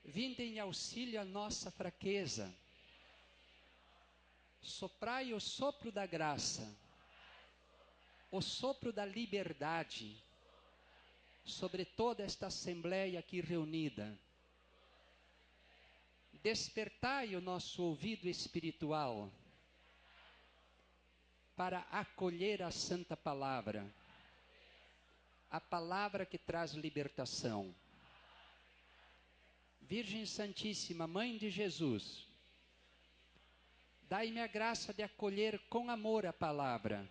Vinde em auxílio à nossa fraqueza. Soprai o sopro da graça, o sopro da liberdade, sobre toda esta assembleia aqui reunida. Despertai o nosso ouvido espiritual para acolher a santa palavra, a palavra que traz libertação. Virgem Santíssima, Mãe de Jesus, dai-me a graça de acolher com amor a palavra.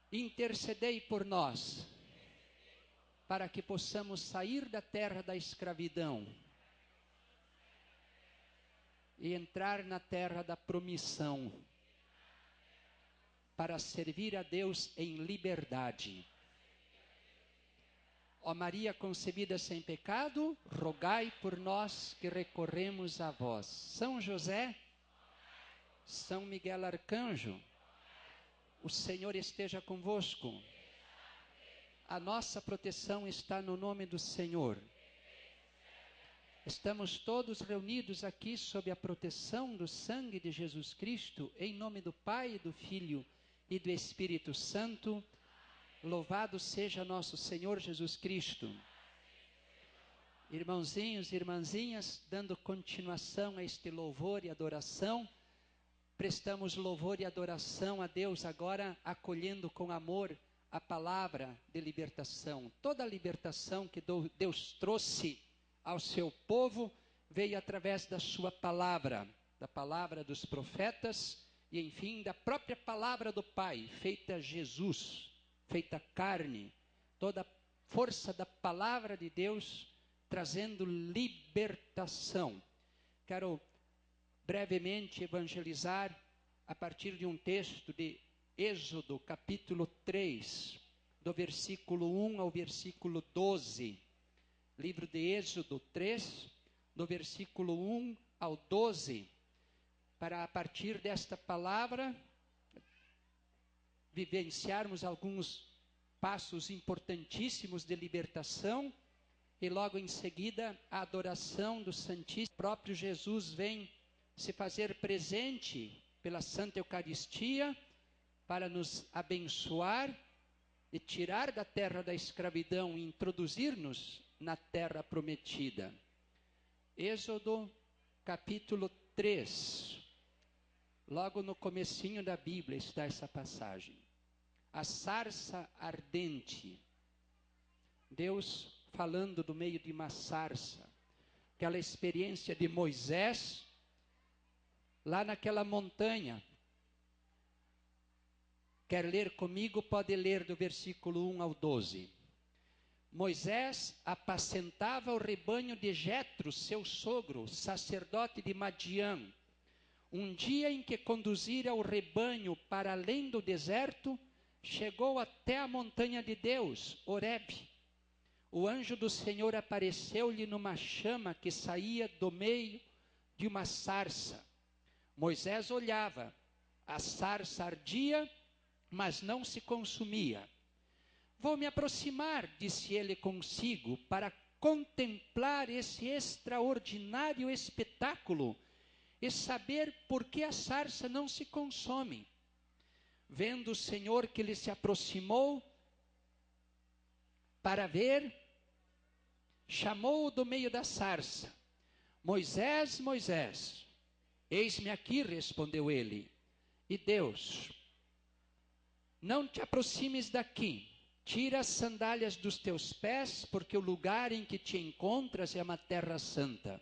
Intercedei por nós, para que possamos sair da terra da escravidão e entrar na terra da promissão, para servir a Deus em liberdade. Ó Maria concebida sem pecado, rogai por nós que recorremos a vós. São José, São Miguel Arcanjo, o Senhor esteja convosco. A nossa proteção está no nome do Senhor. Estamos todos reunidos aqui sob a proteção do sangue de Jesus Cristo, em nome do Pai, do Filho e do Espírito Santo. Louvado seja nosso Senhor Jesus Cristo. Irmãozinhos e irmãzinhas, dando continuação a este louvor e adoração, prestamos louvor e adoração a Deus agora, acolhendo com amor a palavra de libertação. Toda a libertação que Deus trouxe ao seu povo veio através da sua palavra, da palavra dos profetas e, enfim, da própria palavra do Pai, feita Jesus, feita carne, toda a força da palavra de Deus trazendo libertação. Quero brevemente evangelizar a partir de um texto de Êxodo, capítulo 3, do versículo 1 ao versículo 12. Livro de Êxodo 3, do versículo 1 ao 12, para a partir desta palavra vivenciarmos alguns passos importantíssimos de libertação e logo em seguida a adoração do Santíssimo. O próprio Jesus vem se fazer presente pela Santa Eucaristia para nos abençoar e tirar da terra da escravidão e introduzir-nos na terra prometida. Êxodo capítulo 3, logo no comecinho da Bíblia está essa passagem. A sarça ardente. Deus falando do meio de uma sarça. Aquela experiência de Moisés, lá naquela montanha. Quer ler comigo? Pode ler do versículo 1 ao 12. Moisés apacentava o rebanho de Jetro, seu sogro, sacerdote de Madiã. Um dia em que conduzira o rebanho para além do deserto, chegou até a montanha de Deus, Horebe. O anjo do Senhor apareceu-lhe numa chama que saía do meio de uma sarça. Moisés olhava, a sarça ardia, mas não se consumia. Vou me aproximar, disse ele consigo, para contemplar esse extraordinário espetáculo e saber por que a sarça não se consome. Vendo o Senhor que ele se aproximou para ver, chamou-o do meio da sarça. Moisés, Moisés. Eis-me aqui, respondeu ele. E Deus: não te aproximes daqui, tira as sandálias dos teus pés, porque o lugar em que te encontras é uma terra santa.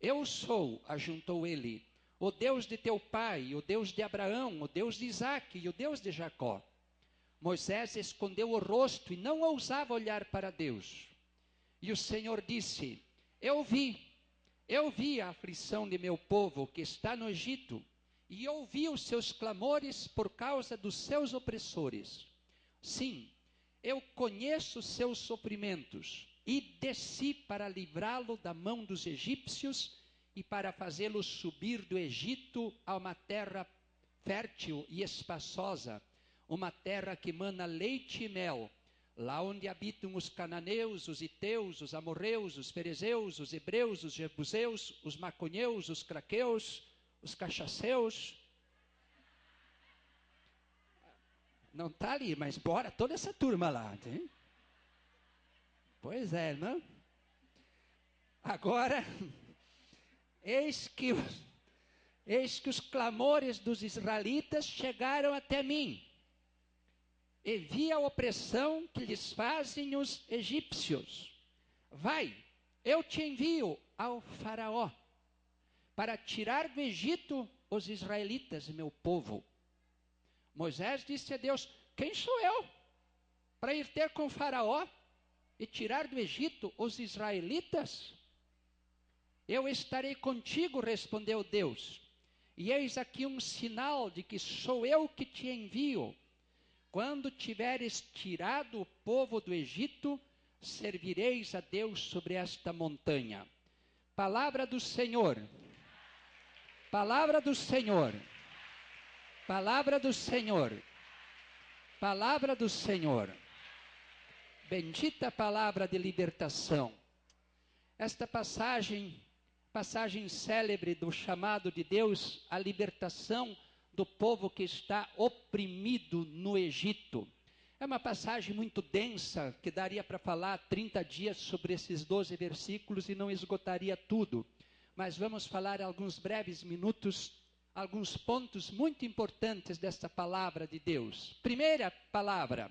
Eu sou, ajuntou ele, o Deus de teu pai, o Deus de Abraão, o Deus de Isaque e o Deus de Jacó. Moisés escondeu o rosto e não ousava olhar para Deus. E o Senhor disse: eu vi a aflição de meu povo que está no Egito, e ouvi os seus clamores por causa dos seus opressores. Sim, eu conheço os seus sofrimentos, e desci para livrá-lo da mão dos egípcios e para fazê-lo subir do Egito a uma terra fértil e espaçosa, uma terra que mana leite e mel. lá onde habitam os cananeus, os iteus, os amorreus, os ferezeus, os hebreus, os jebuseus, os maconheus, os craqueus, os cachaceus. Não está ali, mas bora toda essa turma lá. Tem? Pois é, irmão. Agora, eis que os clamores dos israelitas chegaram até mim. E vi a opressão que lhes fazem os egípcios. Vai, eu te envio ao faraó, para tirar do Egito os israelitas, meu povo. Moisés disse a Deus, quem sou eu para ir ter com o faraó e tirar do Egito os israelitas? Eu estarei contigo, respondeu Deus, e eis aqui um sinal de que sou eu que te envio. Quando tiveres tirado o povo do Egito, servireis a Deus sobre esta montanha. Palavra do Senhor. Palavra do Senhor. Palavra do Senhor. Palavra do Senhor. Bendita palavra de libertação. Esta passagem célebre do chamado de Deus à libertação do povo que está oprimido no Egito. É uma passagem muito densa, que daria para falar 30 dias sobre esses 12 versículos e não esgotaria tudo. Mas vamos falar alguns breves minutos, alguns pontos muito importantes desta palavra de Deus. Primeira palavra,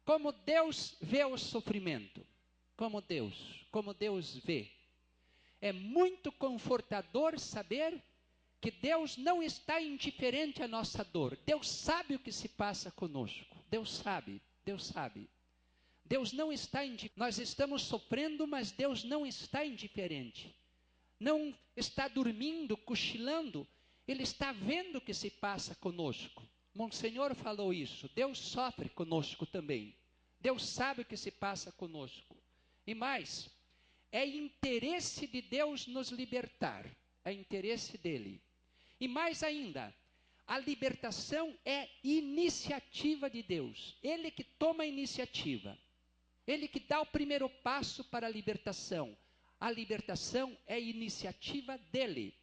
como Deus vê o sofrimento. Como Deus vê. É muito confortador saber que Deus não está indiferente à nossa dor. Deus sabe o que se passa conosco. Deus sabe. Deus não está indiferente. Nós estamos sofrendo, mas Deus não está indiferente. Não está dormindo, cochilando. Ele está vendo o que se passa conosco. Monsenhor falou isso. Deus sofre conosco também. Deus sabe o que se passa conosco. E mais, é interesse de Deus nos libertar. É interesse dele. E mais ainda, a libertação é iniciativa de Deus. Ele que toma a iniciativa. Ele que dá o primeiro passo para a libertação. A libertação é iniciativa dele.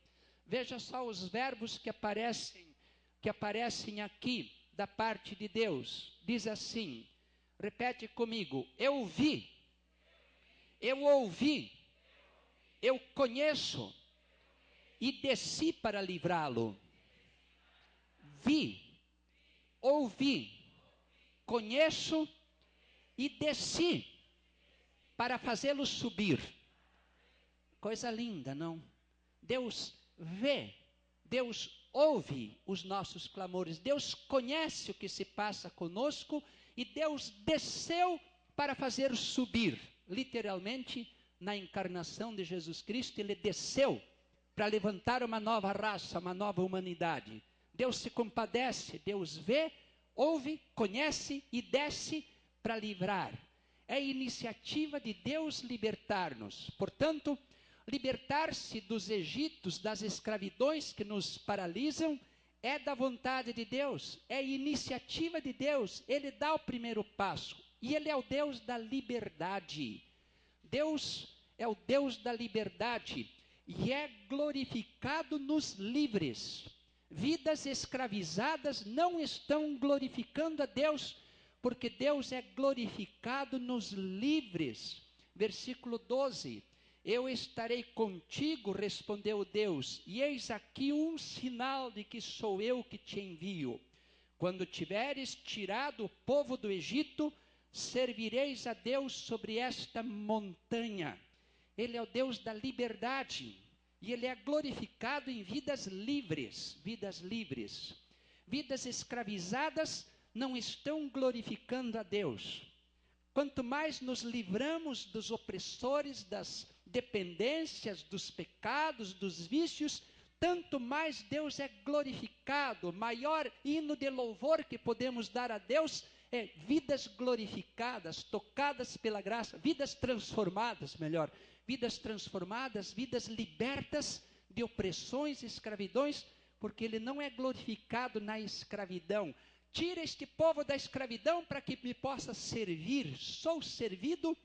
Veja só os verbos que aparecem aqui da parte de Deus. Diz assim, repete comigo, eu vi, eu ouvi, eu conheço e desci para livrá-lo. Vi, ouvi, conheço e desci para fazê-lo subir. Coisa linda, não? Deus vê, Deus ouve os nossos clamores, Deus conhece o que se passa conosco e Deus desceu para fazer subir. Literalmente, na encarnação de Jesus Cristo, ele desceu para levantar uma nova raça, uma nova humanidade. Deus se compadece, Deus vê, ouve, conhece e desce para livrar. É iniciativa de Deus libertar-nos. Portanto, libertar-se dos Egitos, das escravidões que nos paralisam, é da vontade de Deus, é iniciativa de Deus. Ele dá o primeiro passo e Ele é o Deus da liberdade. Deus é o Deus da liberdade e é glorificado nos livres. Vidas escravizadas não estão glorificando a Deus, porque Deus é glorificado nos livres. Versículo 12. Eu estarei contigo, respondeu Deus, e eis aqui um sinal de que sou eu que te envio. Quando tiveres tirado o povo do Egito, servireis a Deus sobre esta montanha. Ele é o Deus da liberdade, e Ele é glorificado em vidas livres, vidas livres. Vidas escravizadas não estão glorificando a Deus. Quanto mais nos livramos dos opressores, das dependências, dos pecados, dos vícios, tanto mais Deus é glorificado. O maior hino de louvor que podemos dar a Deus é vidas glorificadas, tocadas pela graça, vidas transformadas, vidas libertas de opressões e escravidões, porque Ele não é glorificado na escravidão. tira este povo da escravidão para que me possa servir. Sou servido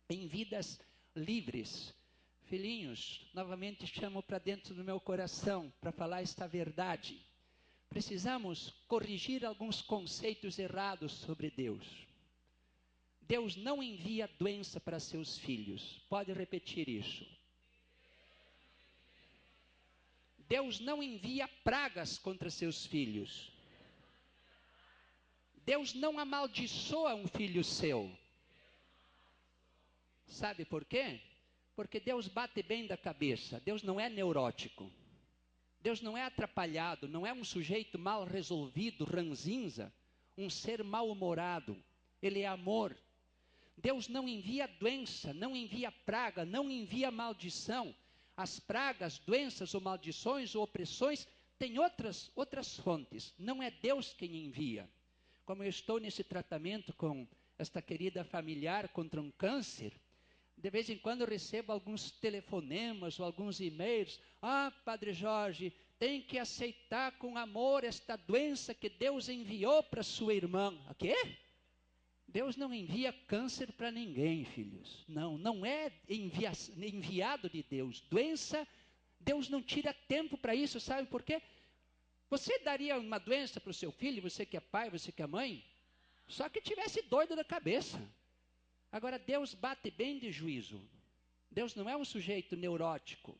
em vidas livres. Filhinhos, novamente chamo para dentro do meu coração para falar esta verdade. Precisamos corrigir alguns conceitos errados sobre Deus. Deus não envia doença para seus filhos. Pode repetir isso. Deus não envia pragas contra seus filhos. Deus não amaldiçoa um filho seu. Sabe por quê? Porque Deus bate bem da cabeça. Deus não é neurótico. Deus não é atrapalhado, não é um sujeito mal resolvido, ranzinza, um ser mal-humorado. Ele é amor. Deus não envia doença, não envia praga, não envia maldição. As pragas, doenças ou maldições ou opressões têm outras fontes. Não é Deus quem envia. Como eu estou nesse tratamento com esta querida familiar contra um câncer, de vez em quando eu recebo alguns telefonemas ou alguns e-mails. Padre Jorge, tem que aceitar com amor esta doença que Deus enviou para sua irmã. O quê? Deus não envia câncer para ninguém, filhos. Não é enviado de Deus. Doença, Deus não tira tempo para isso, sabe por quê? Você daria uma doença para o seu filho, você que é pai, você que é mãe? Só que tivesse doido da cabeça. Agora, Deus bate bem de juízo. Deus não é um sujeito neurótico,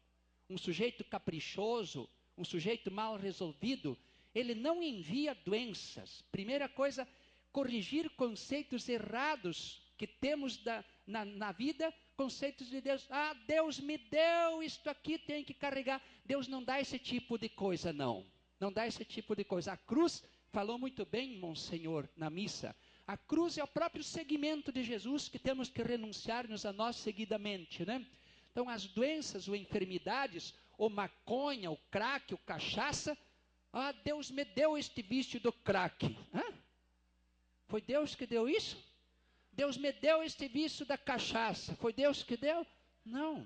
um sujeito caprichoso, um sujeito mal resolvido. Ele não envia doenças. Primeira coisa, corrigir conceitos errados que temos na vida, conceitos de Deus. Deus me deu isto aqui, tem que carregar. Deus não dá esse tipo de coisa, não. Não dá esse tipo de coisa. A cruz, falou muito bem, Monsenhor, na missa. A cruz é o próprio segmento de Jesus que temos que renunciar-nos a nós seguidamente, né? Então, as doenças ou enfermidades, ou maconha, ou crack, ou cachaça, Deus me deu este vício do crack. Foi Deus que deu isso? Deus me deu este vício da cachaça. Foi Deus que deu? Não.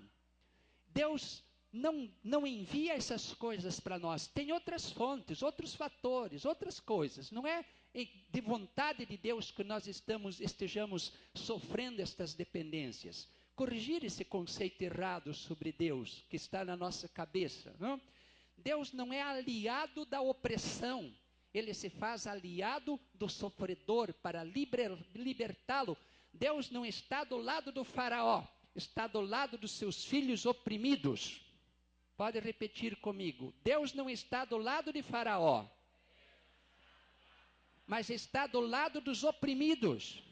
Deus não envia essas coisas para nós. Tem outras fontes, outros fatores, outras coisas. Não é de vontade de Deus que nós estejamos sofrendo estas dependências. Corrigir esse conceito errado sobre Deus que está na nossa cabeça. Não? Deus não é aliado da opressão. Ele se faz aliado do sofredor para libertá-lo. Deus não está do lado do faraó, está do lado dos seus filhos oprimidos. Pode repetir comigo. Deus não está do lado de faraó, mas está do lado dos oprimidos.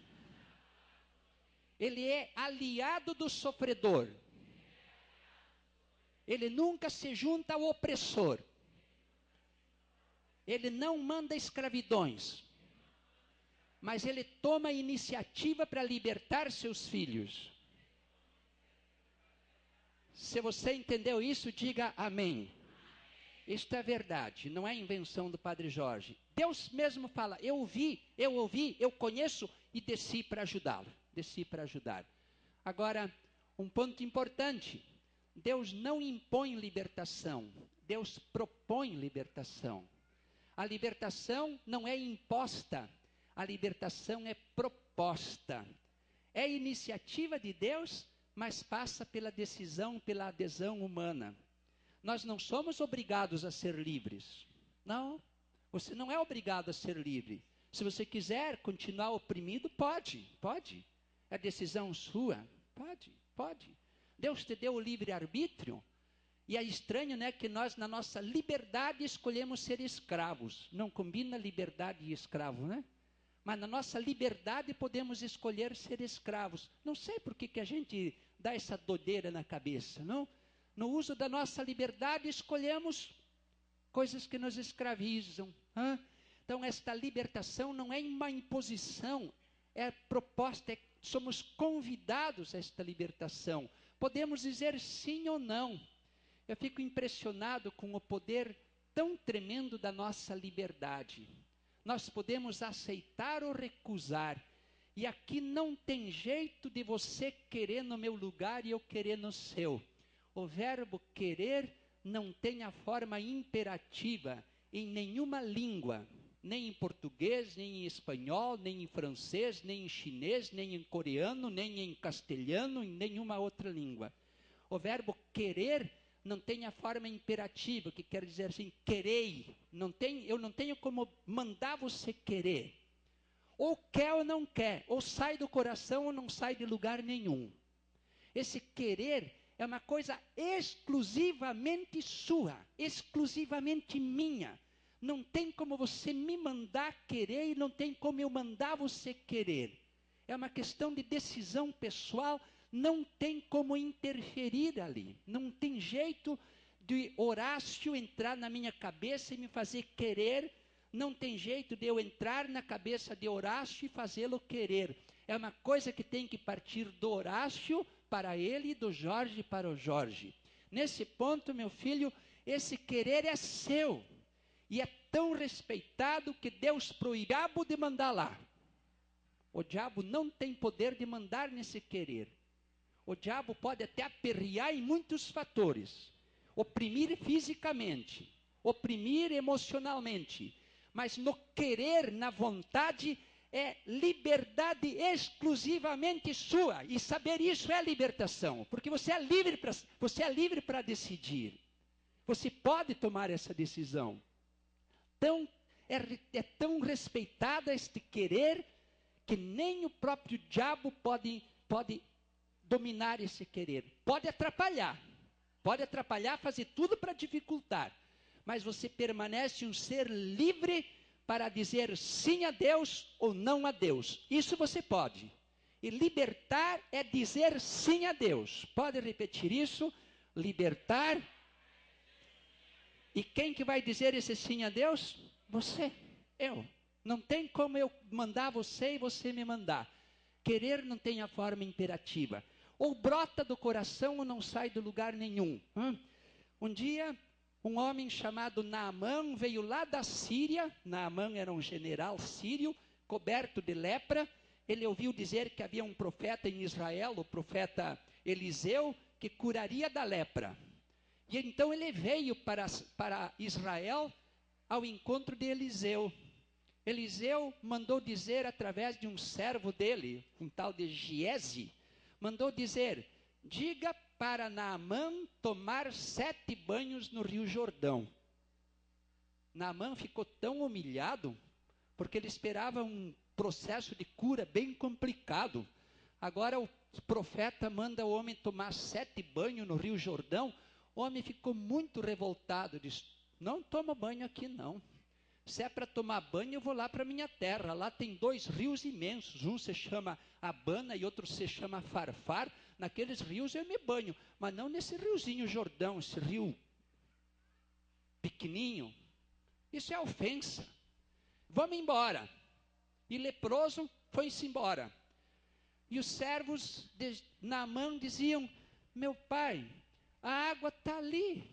Ele é aliado do sofredor. Ele nunca se junta ao opressor. Ele não manda escravidões. Mas ele toma iniciativa para libertar seus filhos. Se você entendeu isso, diga amém. Isto é verdade, não é invenção do Padre Jorge. Deus mesmo fala, eu ouvi, eu conheço e desci para ajudá-lo. Desci para ajudar. Agora, um ponto importante. Deus não impõe libertação. Deus propõe libertação. A libertação não é imposta. A libertação é proposta. É iniciativa de Deus, mas passa pela decisão, pela adesão humana. Nós não somos obrigados a ser livres. Não, você não é obrigado a ser livre. Se você quiser continuar oprimido, pode. É decisão sua, pode. Deus te deu o livre-arbítrio. E é estranho, né, que nós, na nossa liberdade, escolhemos ser escravos. Não combina liberdade e escravo, né? Mas na nossa liberdade podemos escolher ser escravos. Não sei por que a gente dá essa doideira na cabeça, não? No uso da nossa liberdade, escolhemos coisas que nos escravizam. Então, esta libertação não é uma imposição, é proposta, somos convidados a esta libertação. Podemos dizer sim ou não. Eu fico impressionado com o poder tão tremendo da nossa liberdade. Nós podemos aceitar ou recusar. E aqui não tem jeito de você querer no meu lugar e eu querer no seu. O verbo querer não tem a forma imperativa em nenhuma língua. nem em português, nem em espanhol, nem em francês, nem em chinês, nem em coreano, nem em castelhano, em nenhuma outra língua. O verbo querer não tem a forma imperativa, que quer dizer assim, querei. Eu não tenho como mandar você querer. Ou quer ou não quer, ou sai do coração ou não sai de lugar nenhum. Esse querer é uma coisa exclusivamente sua, exclusivamente minha. Não tem como você me mandar querer e não tem como eu mandar você querer. É uma questão de decisão pessoal, não tem como interferir ali. Não tem jeito de Horácio entrar na minha cabeça e me fazer querer. Não tem jeito de eu entrar na cabeça de Horácio e fazê-lo querer. É uma coisa que tem que partir do Horácio para ele e do Jorge para o Jorge. Nesse ponto, meu filho, esse querer é seu. E é tão respeitado que Deus proíbe o diabo de mandar lá. O diabo não tem poder de mandar nesse querer. O diabo pode até aperrear em muitos fatores. Oprimir fisicamente, oprimir emocionalmente. Mas no querer, na vontade, é liberdade exclusivamente sua. E saber isso é libertação. Porque você é livre para decidir. Você pode tomar essa decisão. É tão respeitada este querer que nem o próprio diabo pode dominar esse querer. Pode atrapalhar, fazer tudo para dificultar. Mas você permanece um ser livre para dizer sim a Deus ou não a Deus. Isso você pode. E libertar é dizer sim a Deus. Pode repetir isso? Libertar. E quem que vai dizer esse sim a Deus? Você, eu. Não tem como eu mandar você e você me mandar. Querer não tem a forma imperativa. Ou brota do coração ou não sai do lugar nenhum. Um dia, um homem chamado Naamã veio lá da Síria. Naamã era um general sírio, coberto de lepra. Ele ouviu dizer que havia um profeta em Israel, o profeta Eliseu, que curaria da lepra. E então ele veio para Israel ao encontro de Eliseu. Eliseu mandou dizer através de um servo dele, um tal de Giese, mandou dizer, diga para Naamã tomar 7 banhos no Rio Jordão. Naamã ficou tão humilhado, porque ele esperava um processo de cura bem complicado. Agora o profeta manda o homem tomar 7 banhos no Rio Jordão. O homem ficou muito revoltado, disse, não toma banho aqui não. Se é para tomar banho, eu vou lá para minha terra. Lá tem 2 rios imensos. Um se chama Abana e outro se chama Farfar. Naqueles rios eu me banho. Mas não nesse riozinho Jordão, esse rio pequenininho. Isso é ofensa. Vamos embora. E leproso foi-se embora. E os servos de Naamã diziam, meu pai, a água está ali.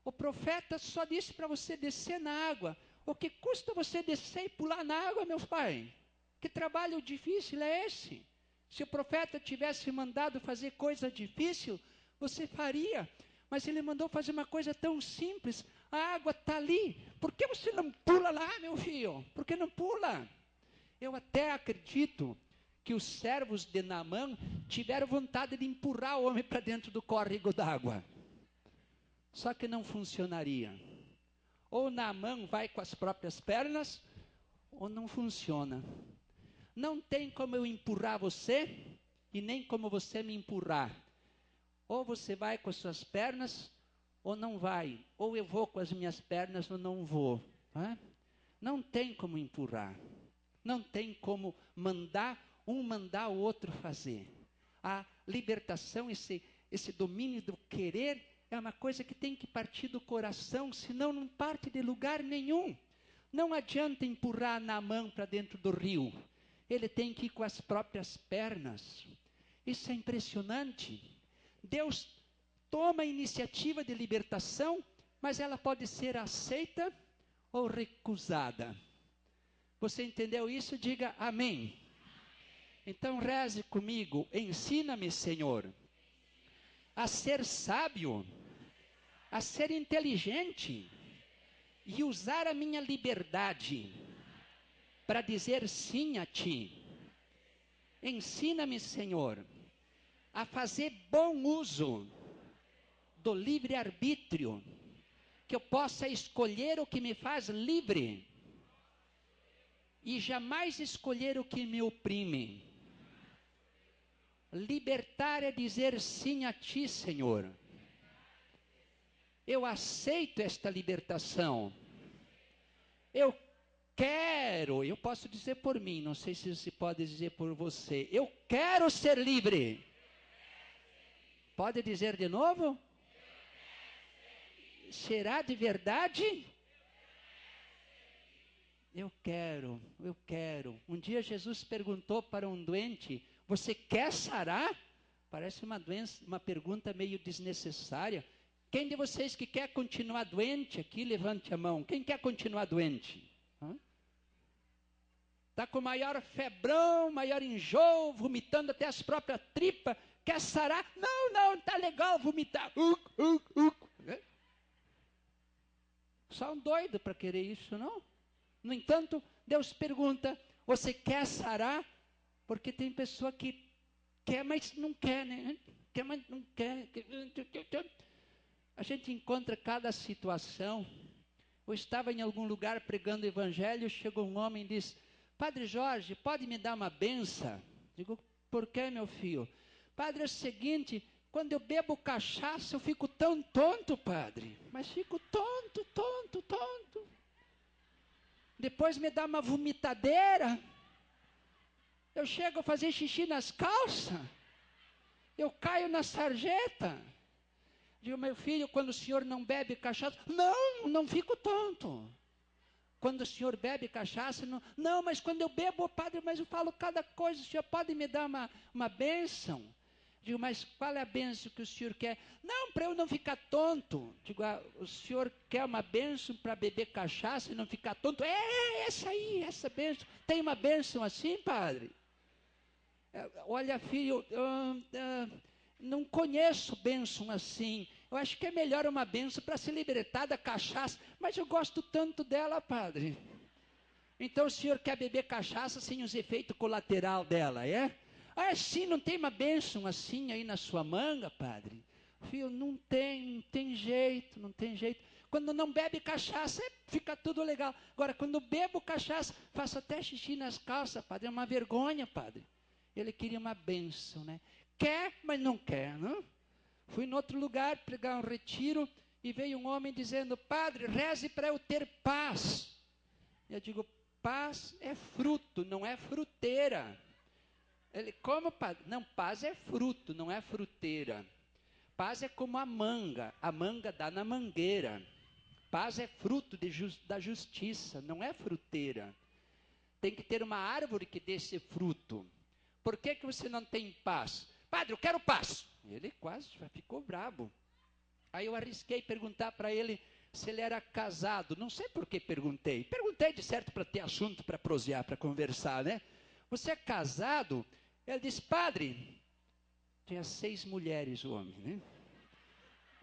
O profeta só disse para você descer na água. O que custa você descer e pular na água, meu pai? Que trabalho difícil é esse? Se o profeta tivesse mandado fazer coisa difícil, você faria. Mas ele mandou fazer uma coisa tão simples. A água está ali. Por que você não pula lá, meu filho? Por que não pula? Eu até acredito que os servos de Naamã tiveram vontade de empurrar o homem para dentro do córrego d'água. Só que não funcionaria. Ou Naamã vai com as próprias pernas, ou não funciona. Não tem como eu empurrar você, e nem como você me empurrar. Ou você vai com as suas pernas, ou não vai. Ou eu vou com as minhas pernas, ou não vou. Não tem como empurrar. Não tem como mandar o outro fazer. A libertação, esse domínio do querer, é uma coisa que tem que partir do coração, senão não parte de lugar nenhum. Não adianta empurrar Naamã para dentro do rio. Ele tem que ir com as próprias pernas. Isso é impressionante. Deus toma a iniciativa de libertação, mas ela pode ser aceita ou recusada. Você entendeu isso? Diga amém. Então reze comigo. Ensina-me, Senhor, a ser sábio, a ser inteligente e usar a minha liberdade para dizer sim a Ti. Ensina-me, Senhor, a fazer bom uso do livre-arbítrio, que eu possa escolher o que me faz livre e jamais escolher o que me oprime. Libertar é dizer sim a Ti, Senhor. Eu aceito esta libertação. Eu posso dizer por mim, não sei se se pode dizer por você. Eu quero ser livre. Pode dizer de novo? Será de verdade? Eu quero. Um dia Jesus perguntou para um doente: você quer sarar? Parece uma pergunta meio desnecessária. Quem de vocês que quer continuar doente aqui, levante a mão. Quem quer continuar doente? Está com maior febrão, maior enjoo, vomitando até as próprias tripas. Quer sarar? Não, está legal vomitar. Só um doido para querer isso, não? No entanto, Deus pergunta: você quer sarar? Porque tem pessoa que quer, mas não quer, né? Quer, mas não quer. A gente encontra cada situação. Eu estava em algum lugar pregando o evangelho, chegou um homem e disse: Padre Jorge, pode me dar uma benção? Digo: por que, meu filho? Padre, é o seguinte, quando eu bebo cachaça, eu fico tão tonto, padre. Mas fico tonto. Depois me dá uma vomitadeira. Eu chego a fazer xixi nas calças. Eu caio na sarjeta. Digo: meu filho, quando o senhor não bebe cachaça, não fico tonto. Quando o senhor bebe cachaça, não, mas quando eu bebo, padre, mas eu falo cada coisa, o senhor pode me dar uma bênção? Digo: mas qual é a bênção que o senhor quer? Não, para eu não ficar tonto. Digo: o senhor quer uma bênção para beber cachaça e não ficar tonto? Essa aí, essa bênção. Tem uma bênção assim, padre? Olha, filho, não conheço bênção assim. Eu acho que é melhor uma bênção para se libertar da cachaça. Mas eu gosto tanto dela, padre. Então o senhor quer beber cachaça sem os efeitos colaterais dela, é? Sim, não tem uma bênção assim aí na sua manga, padre? Filho, não tem jeito. Quando não bebe cachaça, fica tudo legal. Agora, quando bebo cachaça, faço até xixi nas calças, padre. É uma vergonha, padre. Ele queria uma bênção, né? Quer, mas não quer, não? Fui em outro lugar pregar um retiro e veio um homem dizendo: padre, reze para eu ter paz. Eu digo: paz é fruto, não é fruteira. Ele: como, padre? Não, paz é fruto, não é fruteira. Paz é como a manga dá na mangueira. Paz é fruto da justiça, não é fruteira. Tem que ter uma árvore que dê esse fruto. Por que você não tem paz? Padre, eu quero paz. Ele quase ficou bravo. Aí eu arrisquei perguntar para ele se ele era casado. Não sei por que perguntei. Perguntei de certo para ter assunto para prosear, para conversar, né? Você é casado? Ele disse: padre, tinha 6 mulheres o homem, né?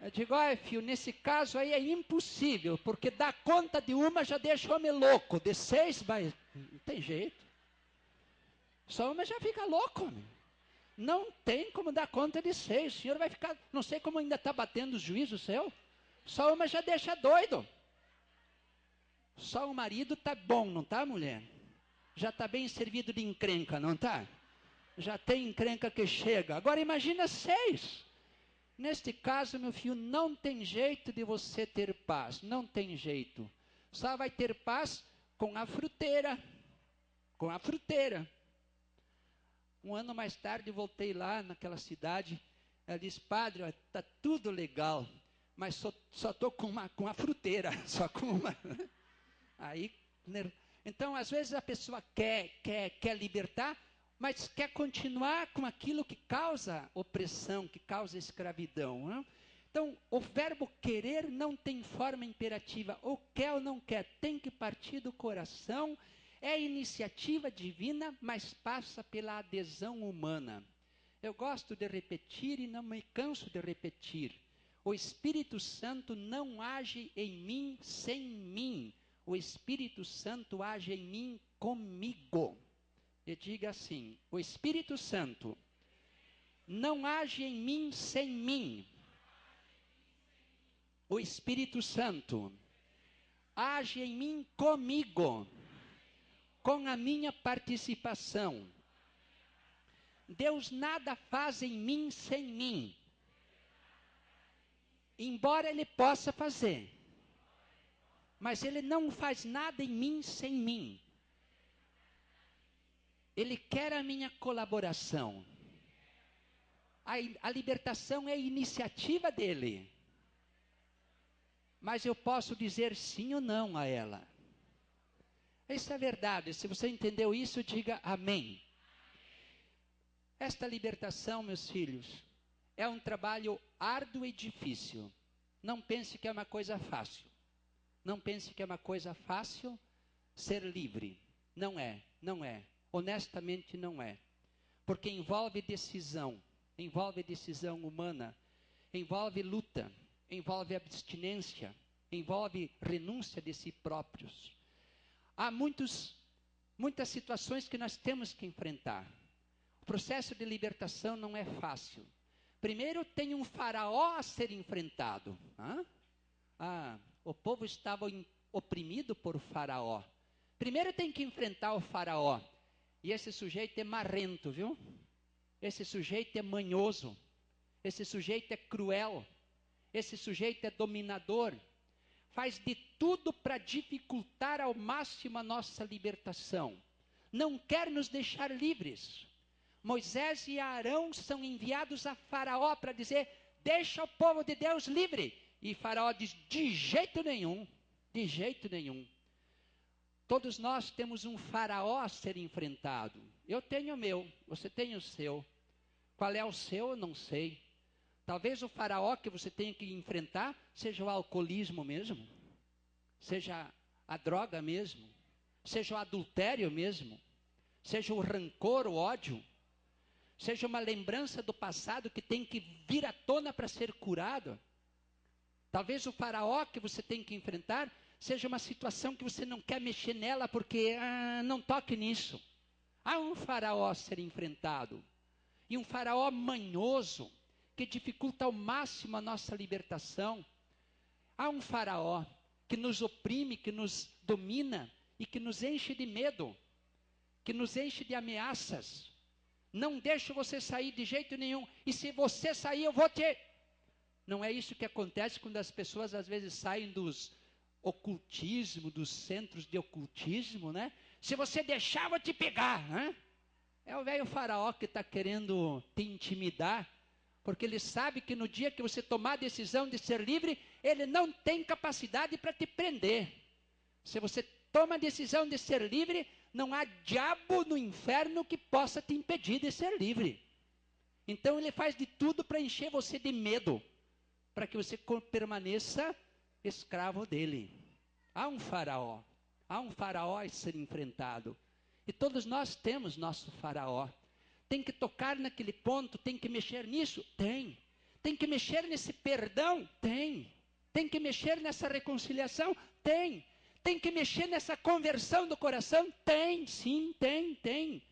Eu digo: olha, filho, nesse caso aí é impossível, porque dar conta de uma já deixa o homem louco. De 6, mas não tem jeito. Só uma já fica louco, homem. Não tem como dar conta de 6. O senhor vai ficar, não sei como ainda está batendo os juízos seu. Só uma já deixa doido. Só o marido está bom, não está, mulher? Já está bem servido de encrenca, não está? Já tem encrenca que chega. Agora imagina 6. Neste caso, meu filho, não tem jeito de você ter paz. Não tem jeito. Só vai ter paz com a fruteira. Com a fruteira. Um ano mais tarde, voltei lá naquela cidade. Ela disse: padre, está tudo legal, mas só estou com a fruteira, só com uma. Aí, então, às vezes a pessoa quer libertar, mas quer continuar com aquilo que causa opressão, que causa escravidão. Não? Então, o verbo querer não tem forma imperativa. Ou quer ou não quer, tem que partir do coração. É iniciativa divina, mas passa pela adesão humana. Eu gosto de repetir e não me canso de repetir. O Espírito Santo não age em mim sem mim. o Espírito Santo age em mim comigo. E diga assim: o Espírito Santo não age em mim sem mim. O Espírito Santo age em mim comigo, com a minha participação. Deus nada faz em mim sem mim. Embora Ele possa fazer, mas Ele não faz nada em mim sem mim. Ele quer a minha colaboração. A libertação é a iniciativa dele. Mas eu posso dizer sim ou não a ela. Isso é verdade. Se você entendeu isso, diga amém. Esta libertação, meus filhos, é um trabalho árduo e difícil. Não pense que é uma coisa fácil. Não pense que é uma coisa fácil ser livre. Não é, não é. Honestamente não é. Porque envolve decisão humana, envolve luta, envolve abstinência, envolve renúncia de si próprios. Há muitas situações que nós temos que enfrentar. O processo de libertação não é fácil. Primeiro tem um faraó a ser enfrentado. O povo estava oprimido por faraó. Primeiro tem que enfrentar o faraó. E esse sujeito é marrento, viu? Esse sujeito é manhoso. Esse sujeito é cruel. Esse sujeito é dominador. Faz de tudo para dificultar ao máximo a nossa libertação. Não quer nos deixar livres. Moisés e Arão são enviados a Faraó para dizer: deixa o povo de Deus livre. E Faraó diz: de jeito nenhum, de jeito nenhum. Todos nós temos um faraó a ser enfrentado. Eu tenho o meu, você tem o seu. Qual é o seu, eu não sei. Talvez o faraó que você tenha que enfrentar seja o alcoolismo mesmo, seja a droga mesmo, seja o adultério mesmo, seja o rancor, o ódio, seja uma lembrança do passado que tem que vir à tona para ser curado. Talvez o faraó que você tem que enfrentar seja uma situação que você não quer mexer nela porque não toque nisso. Há um faraó a ser enfrentado. E um faraó manhoso que dificulta ao máximo a nossa libertação. Há um faraó que nos oprime, que nos domina e que nos enche de medo, que nos enche de ameaças. Não deixo você sair de jeito nenhum. E se você sair, eu vou te... Não é isso que acontece quando as pessoas às vezes saem dos ocultismo, dos centros de ocultismo, né? Se você deixar, eu vou te pegar, né? É o velho faraó que está querendo te intimidar, porque ele sabe que no dia que você tomar a decisão de ser livre, ele não tem capacidade para te prender. Se você toma a decisão de ser livre, não há diabo no inferno que possa te impedir de ser livre. Então ele faz de tudo para encher você de medo, para que você permaneça escravo dele. Há um faraó a ser enfrentado. E todos nós temos nosso faraó. Tem que tocar naquele ponto, tem que mexer nisso? Tem. Tem que mexer nesse perdão? Tem. Tem que mexer nessa reconciliação? Tem. Tem que mexer nessa conversão do coração? Tem, sim, tem.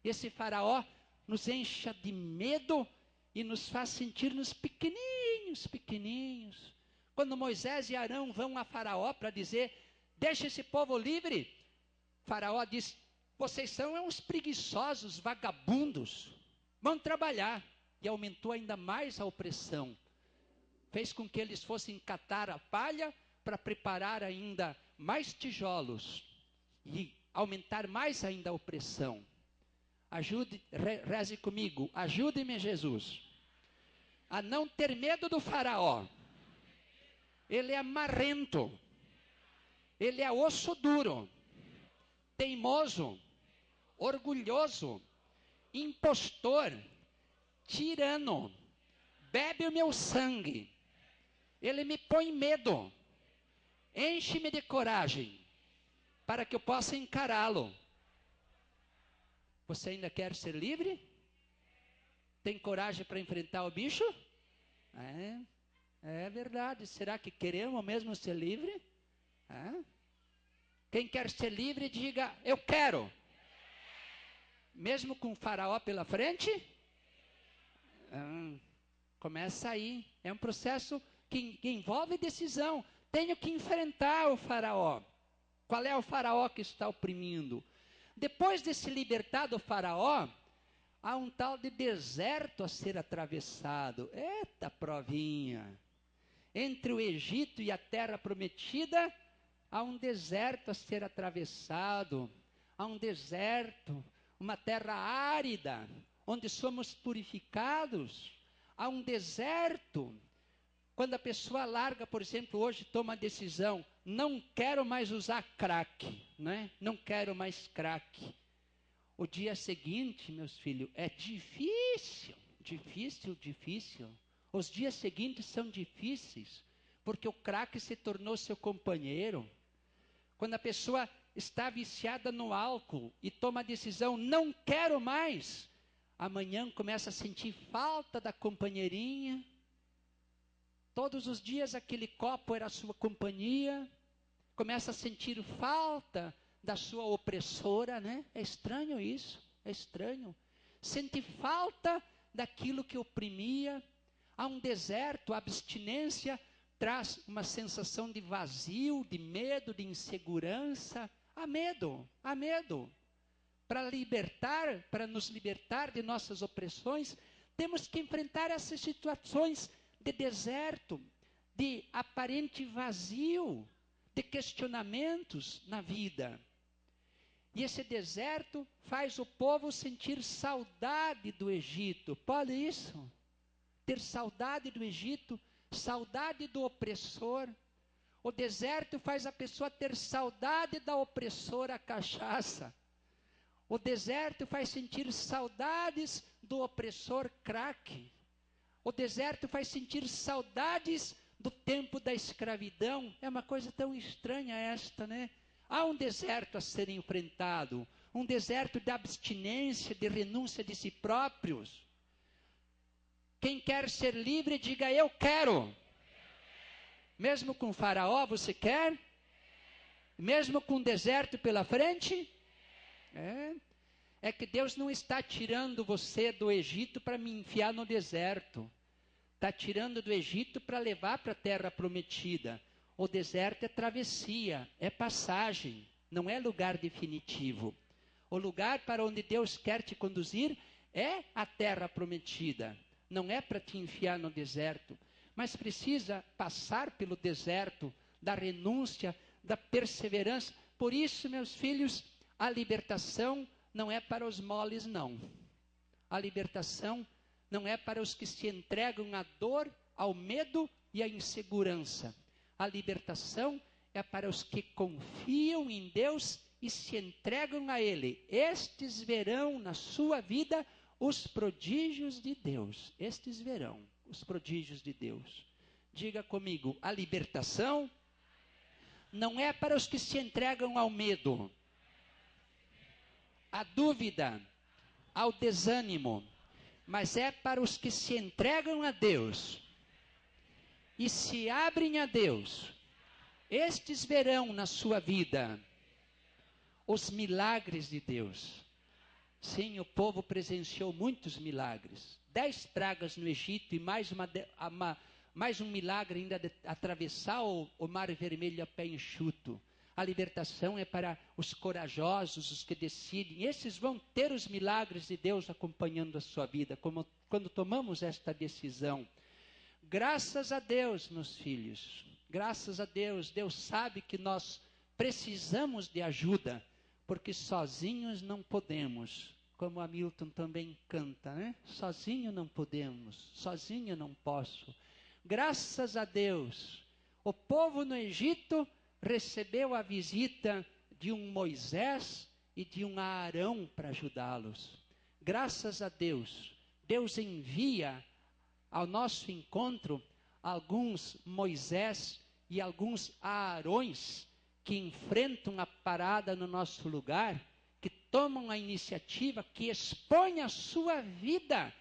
Esse faraó nos enche de medo e nos faz sentir-nos pequenininhos. Quando Moisés e Arão vão a Faraó para dizer: deixa esse povo livre, Faraó diz: vocês são uns preguiçosos, vagabundos, vão trabalhar. E aumentou ainda mais a opressão. Fez com que eles fossem catar a palha para preparar ainda mais tijolos e aumentar mais ainda a opressão. Reze comigo: ajude-me, Jesus, a não ter medo do faraó. Ele é marrento, ele é osso duro, teimoso, orgulhoso, impostor, tirano, bebe o meu sangue, ele me põe medo, enche-me de coragem, para que eu possa encará-lo. Você ainda quer ser livre? Tem coragem para enfrentar o bicho? É verdade. Será que queremos mesmo ser livre? Quem quer ser livre, diga, eu quero. Mesmo com o faraó pela frente? Começa aí. É um processo que envolve decisão. Tenho que enfrentar o faraó. Qual é o faraó que está oprimindo? Depois de se libertar do faraó, há um tal de deserto a ser atravessado. Eita provinha! Entre o Egito e a terra prometida, há um deserto a ser atravessado. Há um deserto, uma terra árida, onde somos purificados. Há um deserto. Quando a pessoa larga, por exemplo, hoje toma a decisão, não quero mais usar crack, né? Não quero mais crack. O dia seguinte, meus filhos, é difícil. Os dias seguintes são difíceis, porque o crack se tornou seu companheiro. Quando a pessoa está viciada no álcool e toma a decisão, não quero mais, amanhã começa a sentir falta da companheirinha. Todos os dias aquele copo era a sua companhia. Começa a sentir falta da sua opressora, né? É estranho isso, é estranho. Sente falta daquilo que oprimia. Há um deserto, a abstinência traz uma sensação de vazio, de medo, de insegurança. Há medo, há medo. Para nos libertar de nossas opressões, temos que enfrentar essas situações de deserto, de aparente vazio, de questionamentos na vida. E esse deserto faz o povo sentir saudade do Egito. Pode isso? Ter saudade do Egito, saudade do opressor. O deserto faz a pessoa ter saudade da opressora cachaça. O deserto faz sentir saudades do opressor crack. O deserto faz sentir saudades do tempo da escravidão. É uma coisa tão estranha esta, né? Há um deserto a ser enfrentado. Um deserto de abstinência, de renúncia de si próprios. Quem quer ser livre, diga eu quero. Mesmo com Faraó, você quer? Mesmo com o deserto pela frente? É que Deus não está tirando você do Egito para me enfiar no deserto. Está tirando do Egito para levar para a terra prometida. O deserto é travessia, é passagem, não é lugar definitivo. O lugar para onde Deus quer te conduzir é a terra prometida. Não é para te enfiar no deserto, mas precisa passar pelo deserto da renúncia, da perseverança. Por isso, meus filhos, a libertação não é para os moles, não. A libertação não é para os que se entregam à dor, ao medo e à insegurança. A libertação é para os que confiam em Deus e se entregam a Ele. Estes verão na sua vida os prodígios de Deus. Estes verão os prodígios de Deus. Diga comigo, a libertação não é para os que se entregam ao medo, à dúvida, ao desânimo, mas é para os que se entregam a Deus e se abrem a Deus. Estes verão na sua vida os milagres de Deus. Sim, o povo presenciou muitos milagres. 10 pragas no Egito e mais um milagre ainda de atravessar o Mar Vermelho a pé enxuto. A libertação é para os corajosos, os que decidem. Esses vão ter os milagres de Deus acompanhando a sua vida, como quando tomamos esta decisão. Graças a Deus, meus filhos, graças a Deus. Deus sabe que nós precisamos de ajuda, porque sozinhos não podemos. Como Hamilton também canta, né? Sozinho não podemos, sozinho não posso. Graças a Deus, o povo no Egito recebeu a visita de um Moisés e de um Arão para ajudá-los. Graças a Deus, Deus envia ao nosso encontro alguns Moisés e alguns Arões que enfrentam a parada no nosso lugar, que tomam a iniciativa, que expõem a sua vida,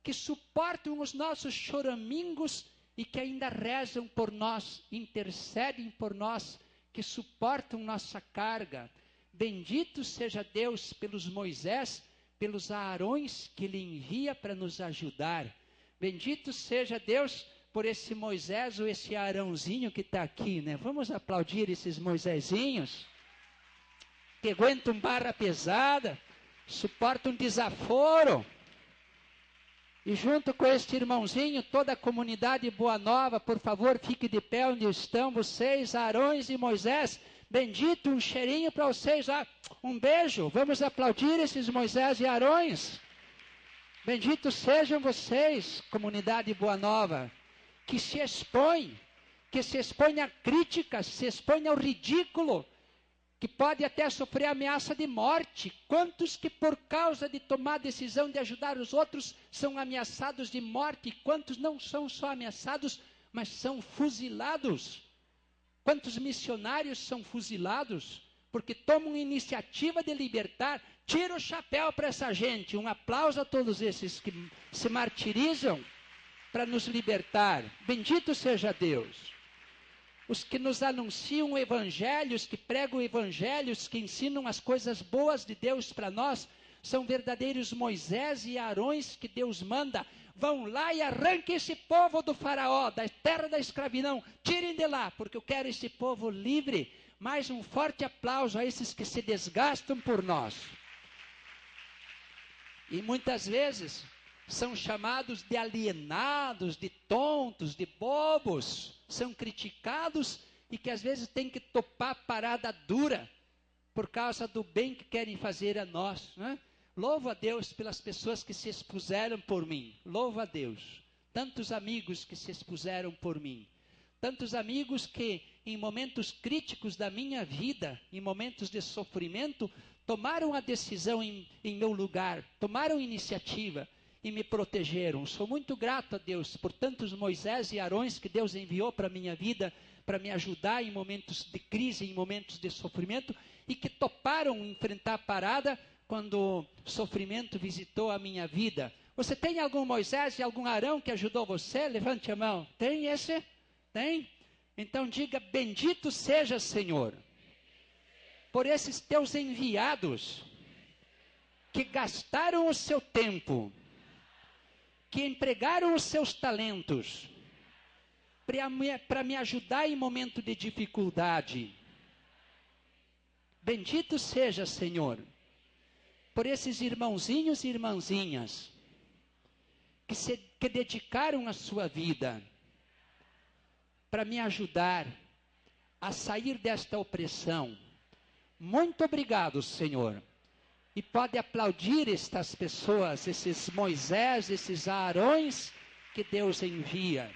que suportam os nossos choramingos e que ainda rezam por nós, intercedem por nós, que suportam nossa carga. Bendito seja Deus pelos Moisés, pelos Aarões que Ele envia para nos ajudar. Bendito seja Deus por esse Moisés ou esse Arãozinho que está aqui, né? Vamos aplaudir esses Moisésinhos que aguentam barra pesada, suportam desaforo. E junto com este irmãozinho, toda a comunidade Boa Nova, por favor, fique de pé onde estão vocês, Arões e Moisés. Bendito, um cheirinho para vocês lá. Um beijo. Vamos aplaudir esses Moisés e Arões. Benditos sejam vocês, comunidade Boa Nova, que se expõe à crítica, se expõe ao ridículo, que pode até sofrer ameaça de morte. Quantos que por causa de tomar a decisão de ajudar os outros são ameaçados de morte? Quantos não são só ameaçados, mas são fuzilados? Quantos missionários são fuzilados porque tomam iniciativa de libertar? Tira o chapéu para essa gente. Um aplauso a todos esses que se martirizam para nos libertar. Bendito seja Deus. Os que nos anunciam o Evangelho, os que pregam o Evangelho, os que ensinam as coisas boas de Deus para nós, são verdadeiros Moisés e Arões que Deus manda. Vão lá e arranquem esse povo do faraó, da terra da escravidão. Tirem de lá, porque eu quero esse povo livre. Mais um forte aplauso a esses que se desgastam por nós. E muitas vezes são chamados de alienados, de tontos, de bobos. São criticados e que às vezes têm que topar parada dura por causa do bem que querem fazer a nós, né? Louvo a Deus pelas pessoas que se expuseram por mim. Louvo a Deus. Tantos amigos que se expuseram por mim. Tantos amigos que em momentos críticos da minha vida, em momentos de sofrimento, tomaram a decisão em meu lugar, tomaram iniciativa e me protegeram. Sou muito grato a Deus por tantos Moisés e Arões que Deus enviou para a minha vida, para me ajudar em momentos de crise, em momentos de sofrimento, e que toparam enfrentar a parada quando o sofrimento visitou a minha vida. Você tem algum Moisés e algum Arão que ajudou você? Levante a mão. Tem esse? Tem? Então diga: bendito seja, Senhor, por esses teus enviados que gastaram o seu tempo, que empregaram os seus talentos para me ajudar em momento de dificuldade. Bendito seja, Senhor, por esses irmãozinhos e irmãzinhas que dedicaram a sua vida para me ajudar a sair desta opressão. Muito obrigado, Senhor. E pode aplaudir estas pessoas, esses Moisés, esses Aarões que Deus envia.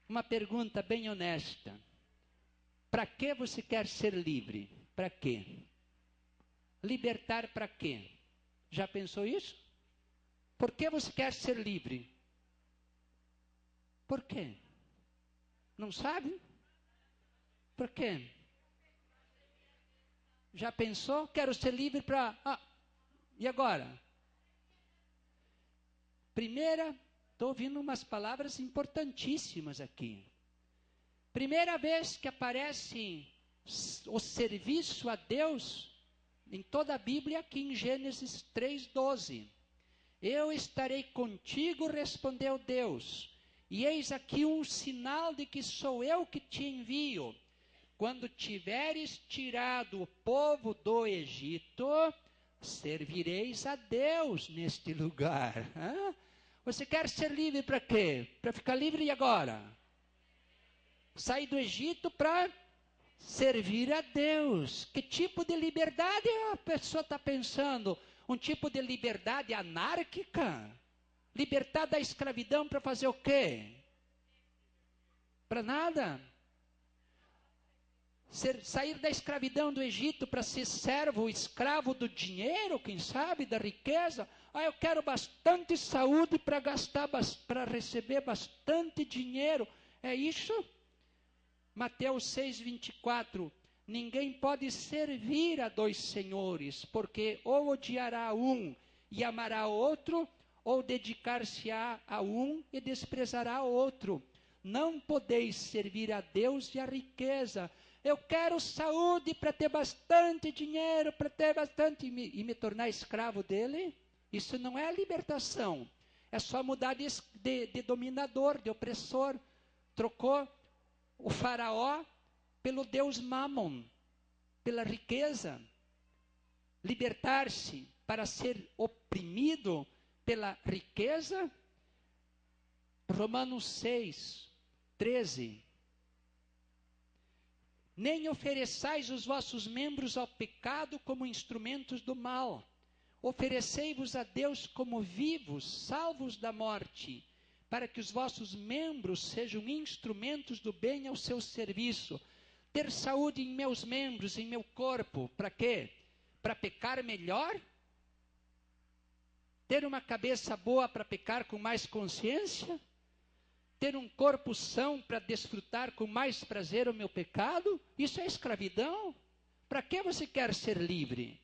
Uma pergunta bem honesta. Para que você quer ser livre? Para quê? Libertar para quê? Já pensou isso? Por que você quer ser livre? Por quê? Não sabe? Por quê? Já pensou? Quero ser livre para... e agora? Primeira, estou ouvindo umas palavras importantíssimas aqui. Primeira vez que aparece o serviço a Deus em toda a Bíblia, aqui em Gênesis 3:12. Eu estarei contigo, respondeu Deus, e eis aqui um sinal de que sou eu que te envio. Quando tiveres tirado o povo do Egito, servireis a Deus neste lugar. Você quer ser livre para quê? Para ficar livre e agora? Sair do Egito para servir a Deus. Que tipo de liberdade a pessoa está pensando? Um tipo de liberdade anárquica? Libertar da escravidão para fazer o quê? Para nada. Sair da escravidão do Egito para ser servo, escravo do dinheiro, quem sabe, da riqueza. Eu quero bastante saúde para gastar, para receber bastante dinheiro. É isso? Mateus 6:24. Ninguém pode servir a dois senhores, porque ou odiará um e amará outro, ou dedicar-se-á a um e desprezará outro. Não podeis servir a Deus e a riqueza. Eu quero saúde para ter bastante dinheiro, para ter bastante... E me tornar escravo dele? Isso não é libertação. É só mudar de dominador, de opressor. Trocou o faraó pelo Deus Mamon, pela riqueza. Libertar-se para ser oprimido pela riqueza. Romanos 6, 13. Nem ofereçais os vossos membros ao pecado como instrumentos do mal. Oferecei-vos a Deus como vivos, salvos da morte, para que os vossos membros sejam instrumentos do bem ao seu serviço. Ter saúde em meus membros, em meu corpo, para quê? Para pecar melhor? Ter uma cabeça boa para pecar com mais consciência? Ter um corpo são para desfrutar com mais prazer o meu pecado? Isso é escravidão? Para que você quer ser livre?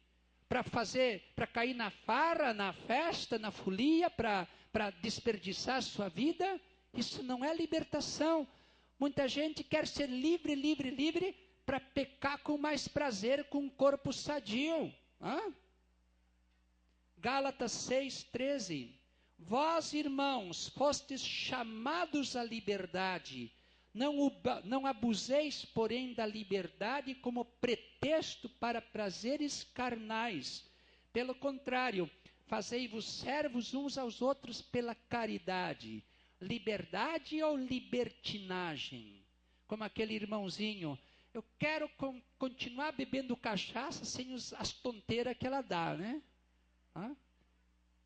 Para cair na farra, na festa, na folia, para desperdiçar a sua vida? Isso não é libertação. Muita gente quer ser livre, livre, livre, para pecar com mais prazer, com um corpo sadio. Gálatas 6:13. Vós, irmãos, fostes chamados à liberdade. Não abuseis, porém, da liberdade como pretexto para prazeres carnais. Pelo contrário, fazei-vos servos uns aos outros pela caridade. Liberdade ou libertinagem? Como aquele irmãozinho, eu quero continuar bebendo cachaça sem as tonteiras que ela dá, né?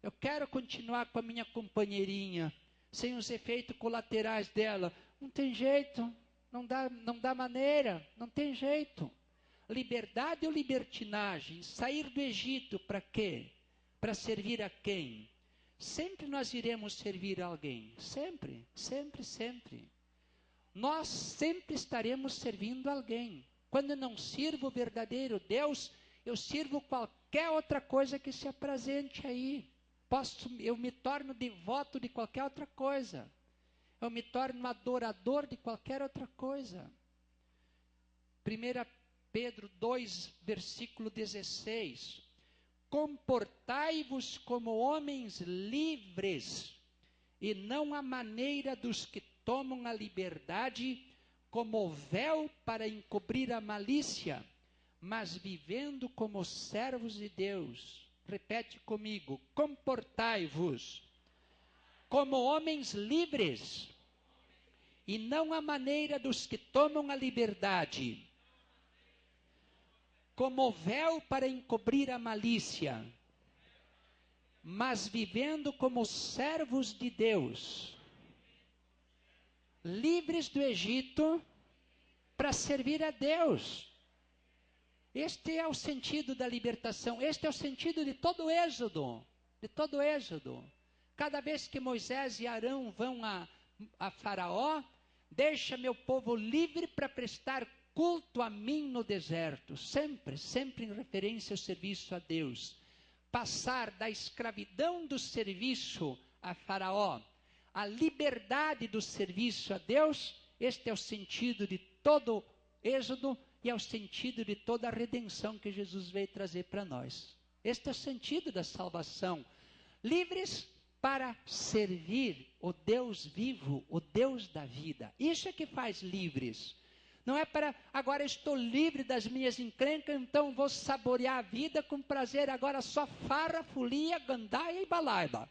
Eu quero continuar com a minha companheirinha, sem os efeitos colaterais dela. Não tem jeito, não dá maneira, não tem jeito. Liberdade ou libertinagem? Sair do Egito para quê? Para servir a quem? Sempre nós iremos servir a alguém. Sempre, sempre, sempre. Nós sempre estaremos servindo a alguém. Quando eu não sirvo o verdadeiro Deus, eu sirvo qualquer outra coisa que se apresente aí. Eu me torno devoto de qualquer outra coisa. Eu me torno adorador de qualquer outra coisa. 1 Pedro 2, versículo 16. Comportai-vos como homens livres, e não à maneira dos que tomam a liberdade como véu para encobrir a malícia, mas vivendo como servos de Deus. Repete comigo: comportai-vos como homens livres, e não à maneira dos que tomam a liberdade como véu para encobrir a malícia, mas vivendo como servos de Deus, livres do Egito para servir a Deus. Este é o sentido da libertação, este é o sentido de todo o Êxodo, de todo o Êxodo. Cada vez que Moisés e Arão vão a Faraó, deixa meu povo livre para prestar culto a mim no deserto, sempre, sempre em referência ao serviço a Deus. Passar da escravidão do serviço a Faraó, a liberdade do serviço a Deus, este é o sentido de todo o Êxodo e é o sentido de toda a redenção que Jesus veio trazer para nós. Este é o sentido da salvação. Livres para servir o Deus vivo, o Deus da vida. Isso é que faz livres. Não é para, agora estou livre das minhas encrencas, então vou saborear a vida com prazer, agora só farra, folia, gandaia e balaiba.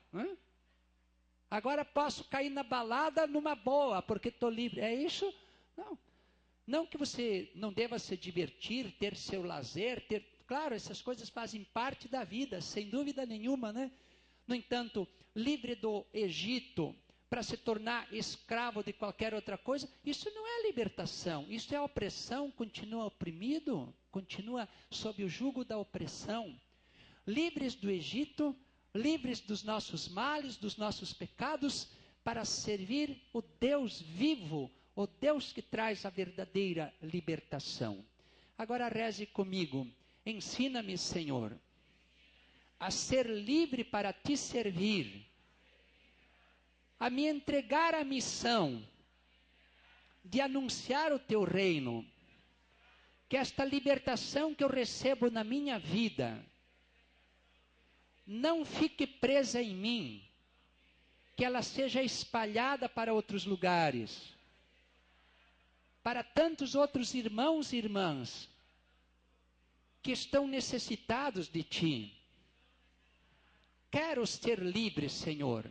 Agora posso cair na balada numa boa, porque estou livre. É isso? Não. Não que você não deva se divertir, ter seu lazer, claro, essas coisas fazem parte da vida, sem dúvida nenhuma, né? No entanto, livre do Egito para se tornar escravo de qualquer outra coisa, isso não é libertação, isso é opressão, continua oprimido, continua sob o jugo da opressão. Livres do Egito, livres dos nossos males, dos nossos pecados, para servir o Deus vivo, o Deus que traz a verdadeira libertação. Agora reze comigo: ensina-me, Senhor, a ser livre para te servir, a me entregar à missão de anunciar o teu reino. Que esta libertação que eu recebo na minha vida não fique presa em mim, que ela seja espalhada para outros lugares, para tantos outros irmãos e irmãs que estão necessitados de Ti. Quero ser livre, Senhor,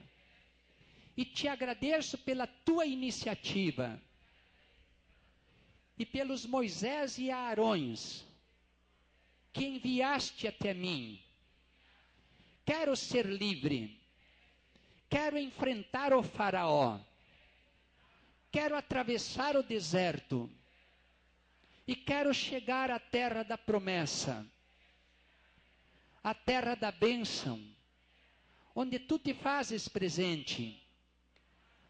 e Te agradeço pela Tua iniciativa e pelos Moisés e Aarões que enviaste até mim. Quero ser livre, quero enfrentar o faraó, quero atravessar o deserto e quero chegar à terra da promessa, à terra da bênção, onde Tu te fazes presente.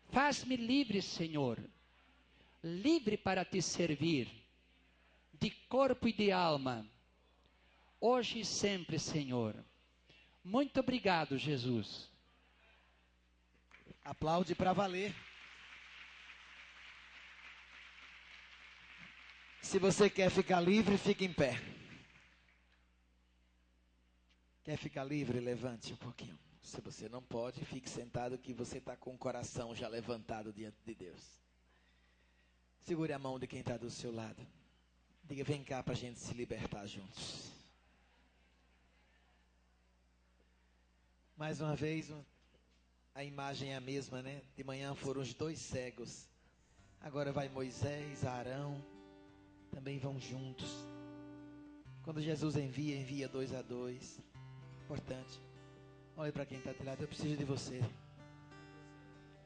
Faz-me livre, Senhor, livre para Te servir, de corpo e de alma, hoje e sempre, Senhor. Muito obrigado, Jesus. Aplaude para valer. Se você quer ficar livre, fique em pé. Quer ficar livre? Levante um pouquinho. Se você não pode, fique sentado que você está com o coração já levantado diante de Deus. Segure a mão de quem está do seu lado. Diga, vem cá para a gente se libertar juntos. Mais uma vez, a imagem é a mesma, né? De manhã foram os 2 cegos. Agora vai Moisés, Arão. Também vão juntos. Quando Jesus envia 2 a 2. Importante. Olhe para quem está de lado. Eu preciso de você.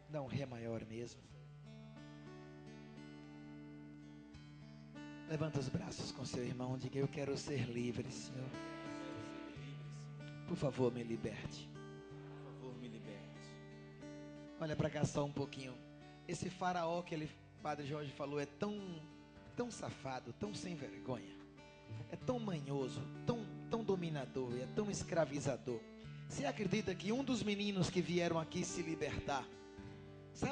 Dá um ré maior mesmo. Levanta os braços com seu irmão. Diga, eu quero ser livre, Senhor. Por favor, me liberte. Olha para cá só um pouquinho. Esse faraó que Padre Jorge falou é tão safado, tão sem vergonha. É tão manhoso, tão dominador, é tão escravizador. Você acredita que um dos meninos que vieram aqui se libertar